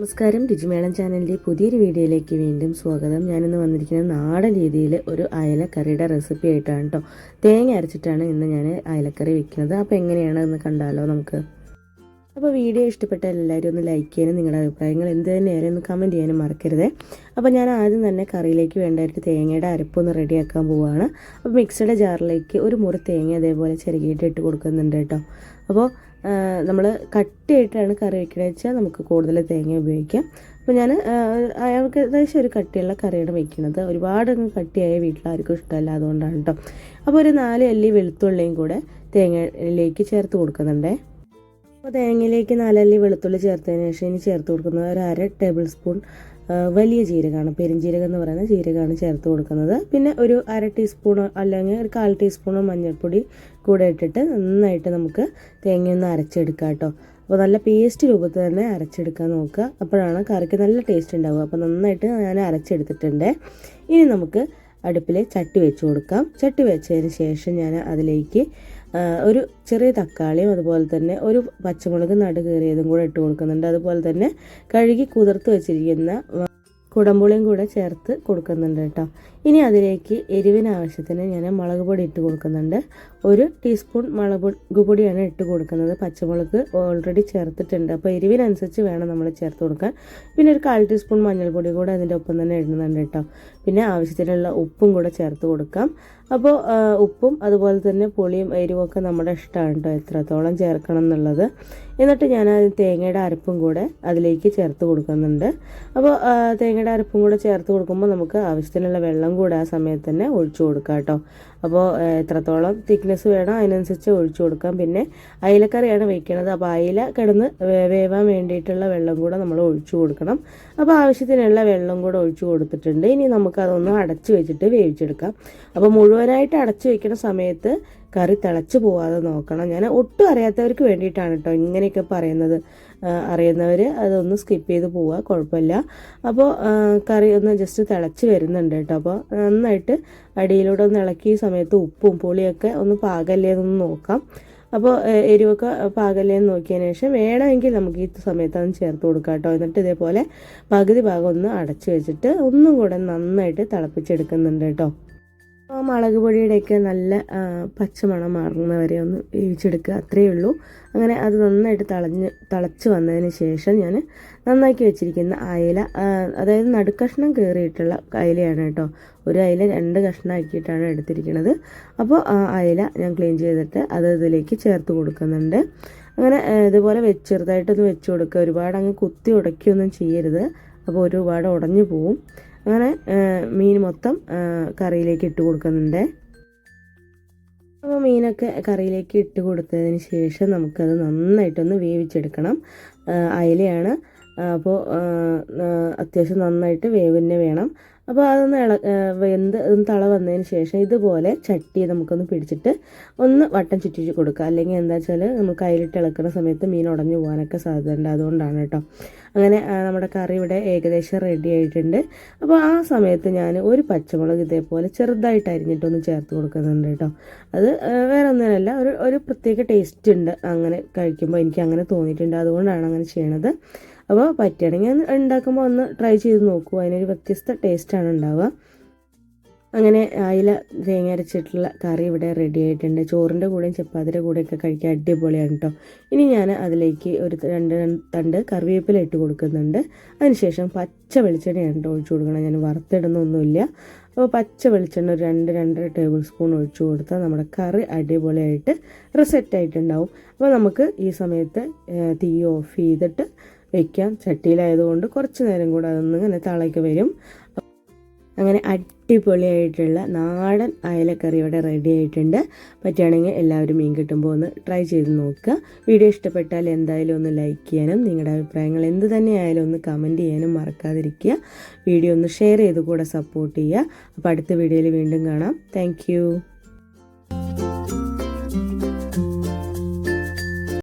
നമസ്കാരം. രുചിമേളം ചാനലിൻ്റെ പുതിയൊരു വീഡിയോയിലേക്ക് വീണ്ടും സ്വാഗതം. ഞാനിന്ന് വന്നിരിക്കുന്നത് നാടൻ രീതിയിൽ ഒരു അയലക്കറിയുടെ റെസിപ്പി ആയിട്ടാണ് കേട്ടോ. തേങ്ങ അരച്ചിട്ടാണ് ഇന്ന് ഞാൻ അയലക്കറി വെക്കുന്നത്. അപ്പോൾ എങ്ങനെയാണ് എന്ന് കണ്ടാലോ നമുക്ക്. അപ്പോൾ വീഡിയോ ഇഷ്ടപ്പെട്ടാൽ എല്ലാവരും ഒന്ന് ലൈക്ക് ചെയ്യാനും നിങ്ങളുടെ അഭിപ്രായങ്ങൾ എന്ത് തന്നെയായാലും ഒന്ന് കമൻറ്റ് ചെയ്യാനും മറക്കരുത്. അപ്പോൾ ഞാൻ ആദ്യം തന്നെ കറിയിലേക്ക് വേണ്ടതായിട്ട് തേങ്ങയുടെ അരപ്പൊന്ന് റെഡിയാക്കാൻ പോവുകയാണ്. അപ്പോൾ മിക്സിയുടെ ജാറിലേക്ക് ഒരു മുറി തേങ്ങ അതേപോലെ ചിരകിയിട്ട് ഇട്ട് കൊടുക്കുന്നുണ്ട് കേട്ടോ. അപ്പോൾ നമ്മൾ കട്ടിയായിട്ടാണ് കറി വയ്ക്കണമെന്ന് വെച്ചാൽ നമുക്ക് കൂടുതൽ തേങ്ങ ഉപയോഗിക്കാം. അപ്പോൾ ഞാൻ അയാൾക്ക് ഏകദേശം ഒരു കട്ടിയുള്ള കറിയാണ് വയ്ക്കുന്നത്. ഒരുപാട് കട്ടിയായ വീട്ടിലാർക്കും ഇഷ്ടമല്ല, അതുകൊണ്ടാണ് കേട്ടോ. അപ്പോൾ ഒരു 4 അല്ലി വെളുത്തുള്ളിയും കൂടെ തേങ്ങയിലേക്ക് ചേർത്ത് കൊടുക്കുന്നുണ്ടേ. അപ്പോൾ തേങ്ങയിലേക്ക് 4 അല്ലി വെളുത്തുള്ളി ചേർത്തതിന് ശേഷം ഇനി ചേർത്ത് കൊടുക്കുന്നത് ഒരു 1/2 ടേബിൾ സ്പൂൺ വലിയ ജീരകമാണ്, പെരുംജീരകം എന്ന് പറയുന്ന ജീരകമാണ് ചേർത്ത് കൊടുക്കുന്നത്. പിന്നെ ഒരു 1/2 ടീസ്പൂൺ അല്ലെങ്കിൽ ഒരു 1/4 ടീസ്പൂൺ മഞ്ഞൾപ്പൊടി കൂടെ ഇട്ടിട്ട് നന്നായിട്ട് നമുക്ക് തേങ്ങയൊന്ന് അരച്ചെടുക്കാം കേട്ടോ. അപ്പോൾ നല്ല പേസ്റ്റ് രൂപത്തിൽ തന്നെ അരച്ചെടുക്കാൻ നോക്കുക, അപ്പോഴാണ് കറിക്ക് നല്ല ടേസ്റ്റ് ഉണ്ടാവുക. അപ്പോൾ നന്നായിട്ട് ഞാൻ അരച്ചെടുത്തിട്ടുണ്ട്. ഇനി നമുക്ക് അടുപ്പിൽ ചട്ടി വെച്ച് കൊടുക്കാം. ചട്ടി വെച്ചതിന് ശേഷം ഞാൻ അതിലേക്ക് ഒരു ചെറിയ തക്കാളിയും അതുപോലെ തന്നെ ഒരു പച്ചമുളക് നടുകീറിയതും കൂടെ ഇട്ട് കൊടുക്കുന്നുണ്ട്. അതുപോലെ തന്നെ കഴുകി കുതിർത്ത് വെച്ചിരിക്കുന്ന കുടംപുളിയും കൂടെ ചേർത്ത് കൊടുക്കുന്നുണ്ട് കേട്ടോ. ഇനി അതിലേക്ക് എരിവിന് ആവശ്യത്തിന് ഞാൻ മുളക് പൊടി ഇട്ട് കൊടുക്കുന്നുണ്ട്. 1 ടീസ്പൂൺ മുളക് പൊടിയാണ് ഇട്ട് കൊടുക്കുന്നത്. പച്ചമുളക് ഓൾറെഡി ചേർത്തിട്ടുണ്ട്, അപ്പോൾ എരിവിനനുസരിച്ച് വേണം നമ്മൾ ചേർത്ത് കൊടുക്കാൻ. പിന്നെ ഒരു 1/4 ടീസ്പൂൺ മഞ്ഞൾപ്പൊടി കൂടെ അതിൻ്റെ ഒപ്പം തന്നെ ഇടുന്നുണ്ട് കേട്ടോ. പിന്നെ ആവശ്യത്തിനുള്ള ഉപ്പും കൂടെ ചേർത്ത് കൊടുക്കാം. അപ്പോൾ ഉപ്പും അതുപോലെ തന്നെ പുളിയും എരിവൊക്കെ നമ്മുടെ ഇഷ്ടമാണ് കേട്ടോ, എത്രത്തോളം ചേർക്കണം എന്നുള്ളത്. എന്നിട്ട് ഞാൻ തേങ്ങയുടെ അരപ്പും കൂടെ അതിലേക്ക് ചേർത്ത് കൊടുക്കുന്നുണ്ട്. അപ്പോൾ തേങ്ങയുടെ അരപ്പും കൂടെ ചേർത്ത് കൊടുക്കുമ്പോൾ നമുക്ക് ആവശ്യത്തിനുള്ള വെള്ളം കൂടെ ആ സമയത്ത് തന്നെ ഒഴിച്ചു കൊടുക്കാം കേട്ടോ. അപ്പോൾ എത്രത്തോളം തിക്നെസ് വേണം അതിനനുസരിച്ച് ഒഴിച്ചു കൊടുക്കാം. പിന്നെ അയിലക്കറിയാണ് വയ്ക്കുന്നത്, അപ്പോൾ അയില കിടന്ന് വേവാൻ വേണ്ടിയിട്ടുള്ള വെള്ളം കൂടെ നമ്മൾ ഒഴിച്ചു കൊടുക്കണം. അപ്പോൾ ആവശ്യത്തിനുള്ള വെള്ളം കൂടെ ഒഴിച്ചു കൊടുത്തിട്ടുണ്ട്. ഇനി നമുക്കതൊന്ന് അടച്ചു വെച്ചിട്ട് വേവിച്ചെടുക്കാം. അപ്പോൾ മുഴുവനായിട്ട് അടച്ചു വെക്കുന്ന സമയത്ത് കറി തിളച്ച് പോവാതെ നോക്കണം. ഞാൻ ഒട്ടും അറിയാത്തവർക്ക് വേണ്ടിയിട്ടാണ് കേട്ടോ ഇങ്ങനെയൊക്കെ പറയുന്നത്. അറിയുന്നവർ അതൊന്ന് സ്കിപ്പ് ചെയ്ത് പോവുക, കുഴപ്പമില്ല. അപ്പോൾ കറി ഒന്ന് ജസ്റ്റ് തിളച്ച് വരുന്നുണ്ട് കേട്ടോ. അപ്പോൾ നന്നായിട്ട് അടിയിലൂടെ ഒന്ന് ഇളക്കി ഈ സമയത്ത് ഉപ്പും പുളിയൊക്കെ ഒന്ന് പാകല്ലേ എന്നൊന്ന് നോക്കാം. അപ്പോൾ എരിവൊക്കെ പാകല്ലേന്ന് നോക്കിയതിന് ശേഷം വേണമെങ്കിൽ നമുക്ക് ഈ സമയത്ത് അതൊന്ന് ചേർത്ത് കൊടുക്കാം കേട്ടോ. എന്നിട്ട് ഇതേപോലെ പകുതി ഭാഗം ഒന്ന് അടച്ചു വെച്ചിട്ട് ഒന്നും കൂടെ നന്നായിട്ട് തിളപ്പിച്ചെടുക്കുന്നുണ്ട് കേട്ടോ. മുളക് പൊടിയുടെയൊക്കെ നല്ല പച്ചമണം മാറുന്നവരെ ഒന്ന് വേവിച്ചെടുക്കുക, അത്രയേ ഉള്ളൂ. അങ്ങനെ അത് നന്നായിട്ട് തിളച്ച് വന്നതിന് ശേഷം ഞാൻ നന്നാക്കി വെച്ചിരിക്കുന്ന അയല, അതായത് നടുക്കഷ്ണം കയറിയിട്ടുള്ള അയലയാണ് കേട്ടോ. ഒരു അയല 2 കഷ്ണമാക്കിയിട്ടാണ് എടുത്തിരിക്കുന്നത്. അപ്പോൾ ആ അയല ഞാൻ ക്ലീൻ ചെയ്തിട്ട് അത് ഇതിലേക്ക് ചേർത്ത് കൊടുക്കുന്നുണ്ട്. അങ്ങനെ ഇതുപോലെ ചെറുതായിട്ടൊന്ന് വെച്ച് കൊടുക്കുക. ഒരുപാട് അങ്ങ് കുത്തി ഉടയ്ക്കുകയൊന്നും ചെയ്യരുത്, അപ്പോൾ ഒരുപാട് ഉടഞ്ഞു പോവും. അങ്ങനെ മീൻ മൊത്തം കറിയിലേക്ക് ഇട്ട് കൊടുക്കുന്നുണ്ട്. അപ്പോൾ മീനൊക്കെ കറിയിലേക്ക് ഇട്ട് കൊടുത്തതിന് ശേഷം നമുക്കത് നന്നായിട്ടൊന്ന് വേവിച്ചെടുക്കണം. അയലയാണ്, അപ്പോൾ അത്യാവശ്യം നന്നായിട്ട് വേവിനെ വേണം. അപ്പോൾ അതൊന്ന് വെന്ത് തള വന്നതിന് ശേഷം ഇതുപോലെ ചട്ടി നമുക്കൊന്ന് പിടിച്ചിട്ട് ഒന്ന് വട്ടം ചുറ്റിച്ച് കൊടുക്കുക. അല്ലെങ്കിൽ എന്താ വെച്ചാൽ നമ്മൾ കയ്യിലിട്ട് ഇളക്കുന്ന സമയത്ത് മീൻ ഉടഞ്ഞു പോകാനൊക്കെ സാധ്യതയുണ്ട്, അതുകൊണ്ടാണ് കേട്ടോ. അങ്ങനെ നമ്മുടെ കറി ഇവിടെ ഏകദേശം റെഡി ആയിട്ടുണ്ട്. അപ്പോൾ ആ സമയത്ത് ഞാൻ ഒരു പച്ചമുളക് ഇതേപോലെ ചെറുതായിട്ട് അരിഞ്ഞിട്ടൊന്ന് ചേർത്ത് കൊടുക്കുന്നുണ്ട് കേട്ടോ. അത് വേറെ ഒന്നിനല്ല, ഒരു പ്രത്യേക ടേസ്റ്റ് ഉണ്ട് അങ്ങനെ കഴിക്കുമ്പോൾ, എനിക്ക് അങ്ങനെ തോന്നിയിട്ടുണ്ട്, അതുകൊണ്ടാണ് അങ്ങനെ ചെയ്യണത്. അപ്പോൾ പറ്റുകയാണെങ്കിൽ ഉണ്ടാക്കുമ്പോൾ ഒന്ന് ട്രൈ ചെയ്ത് നോക്കൂ, അതിനൊരു വ്യത്യസ്ത ടേസ്റ്റാണ് ഉണ്ടാവുക. അങ്ങനെ അയില തേങ്ങ അരച്ചിട്ടുള്ള കറി ഇവിടെ റെഡി ആയിട്ടുണ്ട്. ചോറിൻ്റെ കൂടെയും ചപ്പാത്തിയുടെ കൂടെയൊക്കെ കഴിക്കാൻ അടിപൊളിയാണ് കേട്ടോ. ഇനി ഞാൻ അതിലേക്ക് ഒരു 2 തണ്ട് കറിവേപ്പില ഇട്ട് കൊടുക്കുന്നുണ്ട്. അതിനുശേഷം പച്ച വെളിച്ചെണ്ണയാണ് ഒഴിച്ചു കൊടുക്കണം. ഞാൻ വറുത്തിടുന്നൊന്നുമില്ല. അപ്പോൾ പച്ച വെളിച്ചെണ്ണ ഒരു 2-2.5 ടേബിൾ സ്പൂൺ ഒഴിച്ചു കൊടുത്താൽ നമ്മുടെ കറി അടിപൊളിയായിട്ട് റിസെറ്റായിട്ടുണ്ടാവും. അപ്പോൾ നമുക്ക് ഈ സമയത്ത് തീ ഓഫ് ചെയ്തിട്ട് വയ്ക്കാം. ചട്ടിയിലായതുകൊണ്ട് കുറച്ച് നേരം കൂടെ അതൊന്ന് ഇങ്ങനെ തിളയ്ക്ക് വരും. അങ്ങനെ അടിപൊളിയായിട്ടുള്ള നാടൻ അയലക്കറി ഇവിടെ റെഡി ആയിട്ടുണ്ട്. പറ്റുകയാണെങ്കിൽ എല്ലാവരും മീൻ കിട്ടുമ്പോൾ ഒന്ന് ട്രൈ ചെയ്ത് നോക്കുക. വീഡിയോ ഇഷ്ടപ്പെട്ടാൽ എന്തായാലും ഒന്ന് ലൈക്ക് ചെയ്യാനും നിങ്ങളുടെ അഭിപ്രായങ്ങൾ എന്ത് തന്നെയായാലും ഒന്ന് കമൻറ്റ് ചെയ്യാനും മറക്കാതിരിക്കുക. വീഡിയോ ഒന്ന് ഷെയർ ചെയ്ത് കൂടെ സപ്പോർട്ട് ചെയ്യുക. അപ്പോൾ അടുത്ത വീഡിയോയിൽ വീണ്ടും കാണാം. താങ്ക്